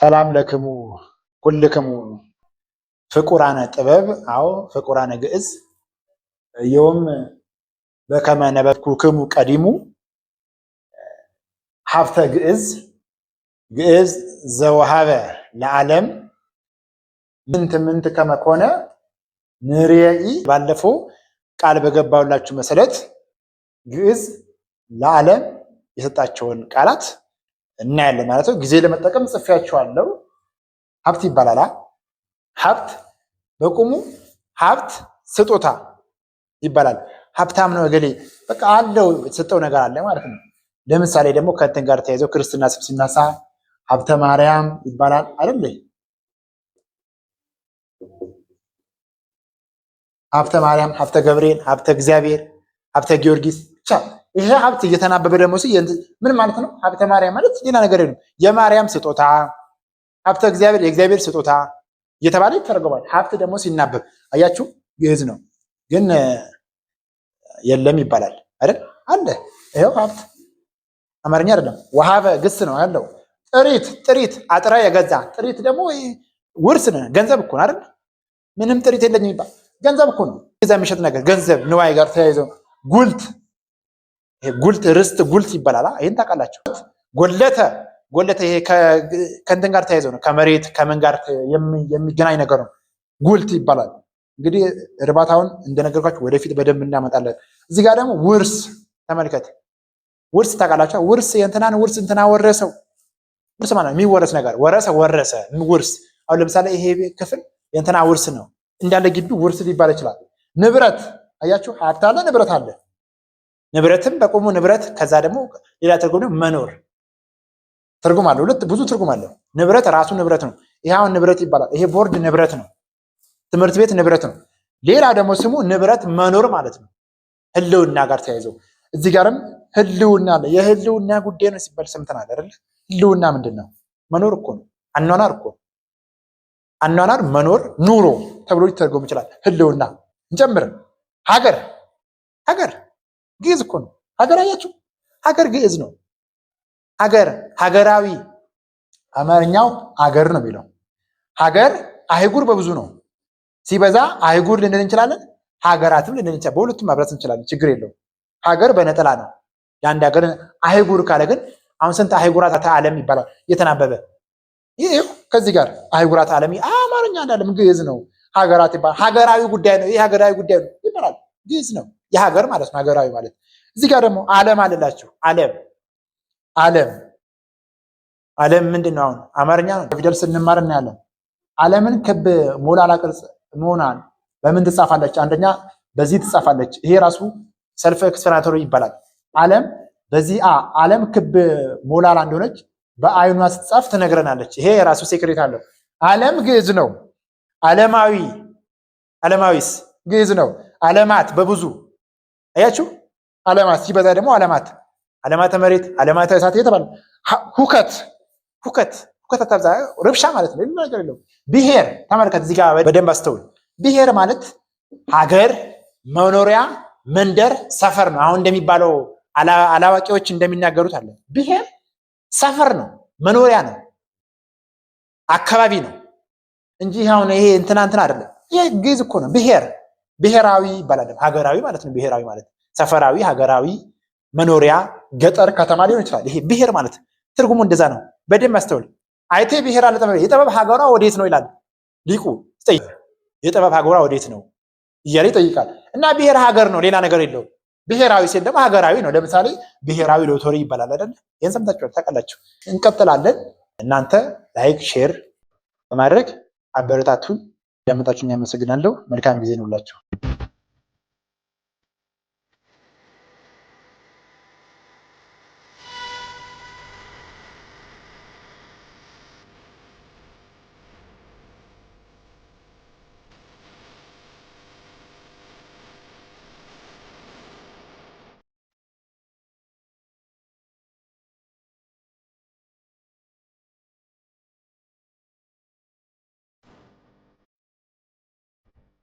ሰላም ለክሙ ኩልክሙ ፍቁራነ ጥበብ አው ፍቁራነ ግዕዝ ዮም በከመ ነበብኩክሙ ቀዲሙ ሀብተ ግዕዝ ግዕዝ ዘወሃበ ለዓለም ምንት ከመኮነ ንርየኢ ባለፈው ቃል በገባውላችሁ መሰረት ግዕዝ ለዓለም የሰጣቸውን ቃላት እናያለን ማለት ነው። ጊዜ ለመጠቀም ጽፌያቸዋለሁ። ሀብት ይባላል። ሀብት በቁሙ ሀብት ስጦታ ይባላል። ሀብታም ነው እገሌ በቃ አለው የተሰጠው ነገር አለ ማለት ነው። ለምሳሌ ደግሞ ከእንትን ጋር ተያይዘው ክርስትና ስም ሲነሳ ሀብተ ማርያም ይባላል አይደል? ሀብተ ማርያም፣ ሀብተ ገብርኤል፣ ሀብተ እግዚአብሔር፣ ሀብተ ጊዮርጊስ ብቻ ይሄ ሀብት እየተናበበ ደግሞ ምን ማለት ነው? ሀብተ ማርያም ማለት ሌላ ነገር የለም። የማርያም ስጦታ፣ ሀብተ እግዚአብሔር የእግዚአብሔር ስጦታ እየተባለ ይተረጎማል። ሀብት ደግሞ ሲናበብ አያችሁ ግዕዝ ነው ግን የለም ይባላል አይደል? አለ ይሄው ሀብት አማርኛ አይደለም። ወሃበ ግስ ነው ያለው። ጥሪት አጥራ የገዛ ጥሪት ደግሞ ውርስ ነው፣ ገንዘብ እኮ ነው አይደል? ምንም ጥሪት የለኝም ይባል ገንዘብ እኮ ነው። እዛ የሚሸጥ ነገር ገንዘብ ንዋይ ጋር ተያይዘው ጉልት ርስት ጉልት ይባላል። ይሄን ታውቃላችሁ። ጎለተ ይሄ ከእንትን ጋር ተያይዘው ነው፣ ከመሬት ከምን ጋር የሚገናኝ ነገር ነው። ጉልት ይባላል። እንግዲህ እርባታውን እንደነገርኳችሁ ወደፊት በደንብ እናመጣለን። እዚህ ጋር ደግሞ ውርስ ተመልከት። ውርስ ታውቃላችሁ። ውርስ የእንትናን ውርስ እንትና ወረሰው። ውርስ ማለት የሚወረስ ነገር ወረሰ ውርስ። አሁን ለምሳሌ ይሄ ክፍል የእንትና ውርስ ነው እንዳለ ግቢ ውርስ ሊባል ይችላል። ንብረት አያችሁ፣ ሀብት አለ፣ ንብረት አለ። ንብረትም በቆሙ ንብረት፣ ከዛ ደግሞ ሌላ ትርጉም መኖር ትርጉም አለው። ብዙ ትርጉም አለው። ንብረት ራሱ ንብረት ነው። ይሄ አሁን ንብረት ይባላል። ይሄ ቦርድ ንብረት ነው። ትምህርት ቤት ንብረት ነው። ሌላ ደግሞ ስሙ ንብረት መኖር ማለት ነው። ህልውና ጋር ተያይዘው እዚህ ጋርም ህልውና አለ። የህልውና ጉዳይ ነው ሲባል ሰምተናል አይደል? ህልውና ምንድን ነው? መኖር እኮ ነው። አኗኗር እኮ አኗኗር፣ መኖር፣ ኑሮ ተብሎ ሊተረጎም ይችላል። ህልውና እንጨምር። ሀገር ግዕዝ እኮ ነው። ሀገር አያችሁ፣ ሀገር ግዕዝ ነው። ሀገራዊ አማርኛው አገር ነው የሚለው። ሀገር አህጉር በብዙ ነው። ሲበዛ አህጉር ልንል እንችላለን፣ ሀገራትም ልንል እንችላለን። በሁለቱም ማብራት እንችላለን፣ ችግር የለውም። ሀገር በነጠላ ነው የአንድ ሀገር። አህጉር ካለ ግን አሁን ስንት አህጉራት ዓለም ይባላል እየተናበበ። ይህ ከዚህ ጋር አህጉራት ዓለም አማርኛ እንዳለም ግዕዝ ነው። ሀገራት ይባላል። ሀገራዊ ጉዳይ ነው። ይህ ሀገራዊ ጉዳይ ነው ይባላል። ግዕዝ ነው። የሀገር ማለት ነው ሀገራዊ ማለት። እዚህ ጋር ደግሞ ዓለም አለላችሁ። ዓለም ምንድን ነው? አሁን አማርኛ ነው። ፊደል ስንማር እናያለን። ዓለምን ክብ ሞላላ ቅርጽ መሆኗን በምን ትጻፋለች? አንደኛ በዚህ ትጻፋለች። ይሄ ራሱ ሰልፍ ኤክስፕላናቶሪ ይባላል። ዓለም በዚህ ዓለም ክብ ሞላላ እንደሆነች በአይኗ ስትጻፍ ትነግረናለች። ይሄ የራሱ ሴክሬት አለው። ዓለም ግዕዝ ነው። ዓለማዊስ ግዕዝ ነው። ዓለማት በብዙ አያችሁ። ዓለማት ሲበዛ ደግሞ ዓለማተ መሬት፣ ዓለማተ እሳት የተባለ ሁከት አታብዛ፣ ረብሻ ማለት ነው። ሌላ ነገር የለውም። ብሔር ተመልከት፣ እዚህ ጋር በደንብ አስተውል። ብሔር ማለት ሀገር፣ መኖሪያ፣ መንደር፣ ሰፈር ነው። አሁን እንደሚባለው አላዋቂዎች እንደሚናገሩት አለ። ብሔር ሰፈር ነው፣ መኖሪያ ነው፣ አካባቢ ነው እንጂ አሁን ይሄ እንትና አይደለም። ይሄ ግዕዝ እኮ ነው። ብሔራዊ ይባላል። ሀገራዊ ማለት ነው። ብሔራዊ ማለት ሰፈራዊ፣ ሀገራዊ፣ መኖሪያ፣ ገጠር፣ ከተማ ሊሆን ይችላል። ይሄ ብሔር ማለት ትርጉሙ እንደዛ ነው። በደንብ አስተውል። አይቴ ብሔር አለ የጥበብ ሀገሯ ወዴት ነው ይላል ሊቁ። የጥበብ ሀገሯ ወዴት ነው እያለ ይጠይቃል። እና ብሔር ሀገር ነው፣ ሌላ ነገር የለውም። ብሔራዊ ሲል ደግሞ ሀገራዊ ነው። ለምሳሌ ብሔራዊ ሎተሪ ይባላል አይደል? ይህን ሰምታችኋል፣ ታውቃላችሁ። እንቀጥላለን። እናንተ ላይክ ሼር በማድረግ አበረታቱን። ያመጣችሁኝ አመሰግናለሁ። መልካም ጊዜ ነው ሁላችሁ።